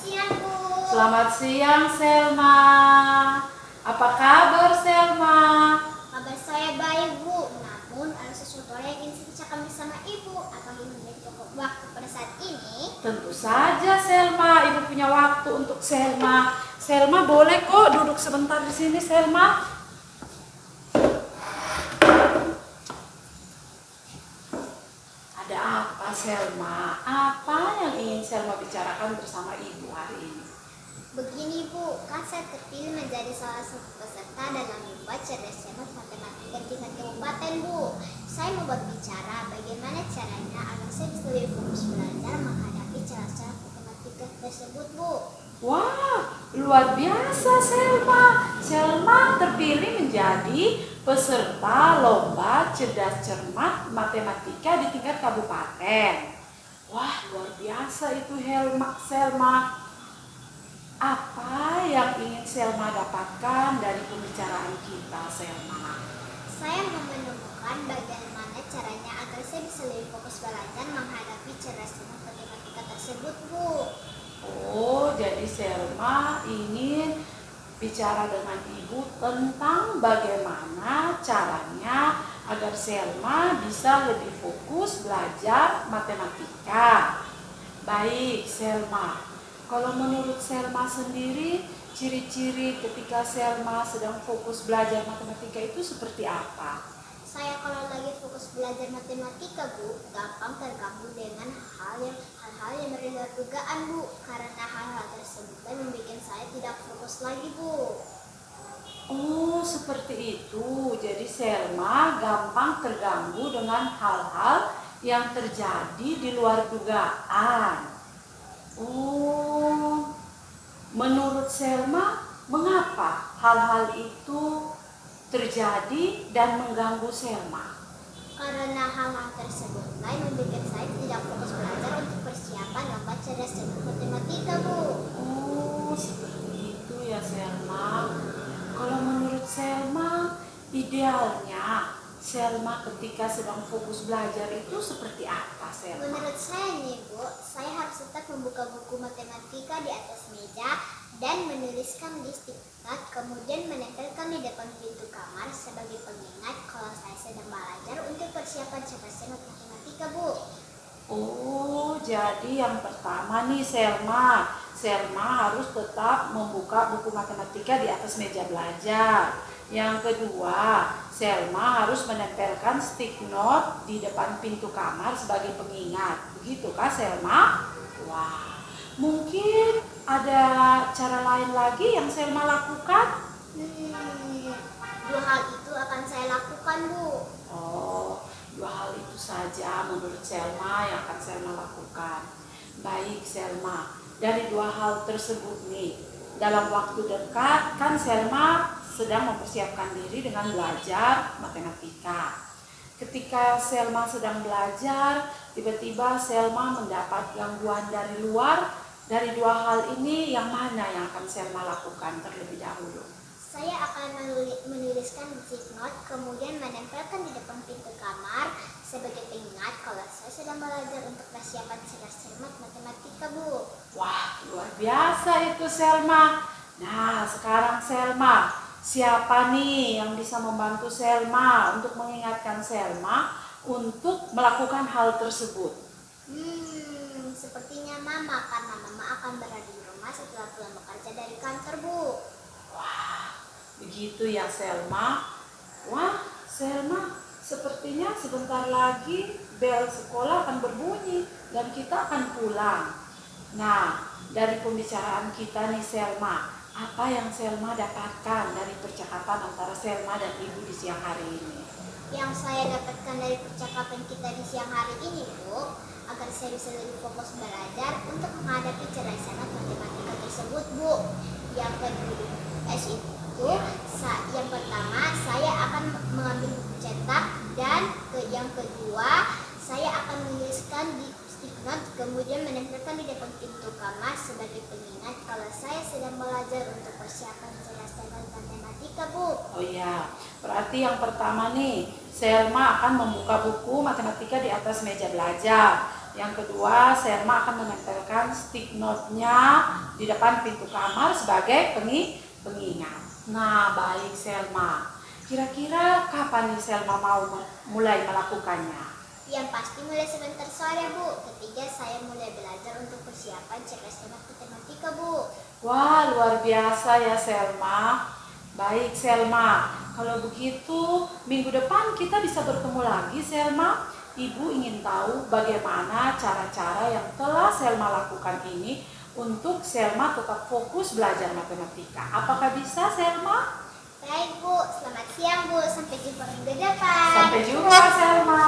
siang, Bu. Selamat siang, Selma. Apa kabar, Selma? Kabar saya baik, Bu. Namun ada sesuatu yang ingin saya bicarakan bersama Ibu. Apakah Ibu memiliki cukup waktu pada saat ini? Tentu saja, Selma. Ibu punya waktu untuk Selma. Selma boleh kok duduk sebentar di sini, Selma. Ada apa, Selma? Apa yang ingin Selma bicarakan bersama Ibu hari ini? Begini, Bu, kan saya terpilih menjadi salah satu peserta dalam lomba cerdas cermat matematika tingkat kabupaten, Bu. Saya mau berbicara bagaimana caranya agar saya bisa lebih fokus belajar menghadapi cara-cara matematika tersebut, Bu. Wah, luar biasa, Selma. Selma terpilih menjadi peserta lomba cerdas cermat matematika di tingkat kabupaten. Wah, luar biasa itu, Selma. Apa yang ingin Selma dapatkan dari pembicaraan kita, Selma? Saya mau menemukan bagaimana caranya agar saya bisa lebih fokus belajar menghadapi cerdas cermat matematika tersebut, Bu. Oh, jadi Selma ingin bicara dengan Ibu tentang bagaimana caranya agar Selma bisa lebih fokus belajar matematika. Baik, Selma. Kalau menurut Selma sendiri, ciri-ciri ketika Selma sedang fokus belajar matematika itu seperti apa? Saya kalau lagi fokus belajar matematika, Bu, gampang terganggu dengan hal-hal yang berbeda dugaan, Bu. Karena hal-hal tersebut membuat saya tidak fokus lagi, Bu. Oh, seperti itu. Jadi Selma gampang terganggu dengan hal-hal yang terjadi di luar dugaan. Oh, menurut Selma, mengapa hal-hal itu terjadi dan mengganggu Selma? Karena hal-hal tersebut membuat saya tidak fokus belajar untuk persiapan lomba cerdas cermat matematika, Bu. Oh, seperti itu ya, Selma. Kalau menurut Selma, idealnya Selma ketika sedang fokus belajar itu seperti apa, Selma? Menurut saya nih, Bu, saya harus tetap membuka buku matematika di atas meja dan menuliskan di stiker, kemudian menempelkan di depan pintu kamar sebagai pengingat kalau saya sedang belajar untuk persiapan cerdas cermat matematika, Bu. Oh, jadi yang pertama nih Selma harus tetap membuka buku matematika di atas meja belajar. Yang kedua, Selma harus menempelkan stick note di depan pintu kamar sebagai pengingat. Begitu kah, Selma? Wah, mungkin ada cara lain lagi yang Selma lakukan? Dua hal itu akan saya lakukan, Bu. Oh, dua hal itu saja menurut Selma yang akan Selma lakukan. Baik, Selma. Dari dua hal tersebut nih, dalam waktu dekat kan Selma sedang mempersiapkan diri dengan belajar matematika. Ketika Selma sedang belajar, tiba-tiba Selma mendapat gangguan dari luar. Dari dua hal ini, yang mana yang akan Selma lakukan terlebih dahulu? Saya akan menuliskan di note, kemudian menempelkan di depan pintu kamar sebagai pengingat kalau saya sedang belajar untuk persiapan cerdas cermat matematika, Bu. Wah, luar biasa itu, Selma. Nah, sekarang Selma, siapa nih yang bisa membantu Selma untuk mengingatkan Selma untuk melakukan hal tersebut? Sepertinya Mama, karena Mama akan berada di rumah setelah pulang bekerja dari kantor, Bu. Wah, begitu ya, Selma. Wah, Selma, sepertinya sebentar lagi bel sekolah akan berbunyi dan kita akan pulang. Nah, dari pembicaraan kita nih, Selma, apa yang Selma dapatkan dari percakapan antara Selma dan Ibu di siang hari ini? Yang saya dapatkan dari percakapan kita di siang hari ini, Bu, agar saya bisa lebih fokus belajar untuk menghadapi cerdas cermat matematika tersebut, Bu. Yang kedua, yang pertama saya akan mengambil buku cetak, dan yang kedua saya akan menuliskan di stick note, kemudian menempelkan di depan pintu kamar sebagai pengingat kalau saya sedang belajar untuk persiapan cerdas cermat matematika, Bu. Oh iya, berarti yang pertama nih, Selma akan membuka buku matematika di atas meja belajar. Yang kedua, Selma akan menempelkan stick note-nya di depan pintu kamar sebagai pengingat. Nah, baik Selma. Kira-kira kapan nih Selma mau mulai melakukannya? Yang pasti mulai sebentar sore, Bu. Ketiga, saya mulai belajar untuk persiapan CPNS matematika, Bu. Wah, luar biasa ya Selma. Baik Selma, kalau begitu minggu depan kita bisa bertemu lagi Selma. Ibu ingin tahu bagaimana cara-cara yang telah Selma lakukan ini untuk Selma tetap fokus belajar matematika. Apakah bisa Selma? Baik, Bu. Selamat siang, Bu. Sampai jumpa minggu depan. Sampai jumpa Selma.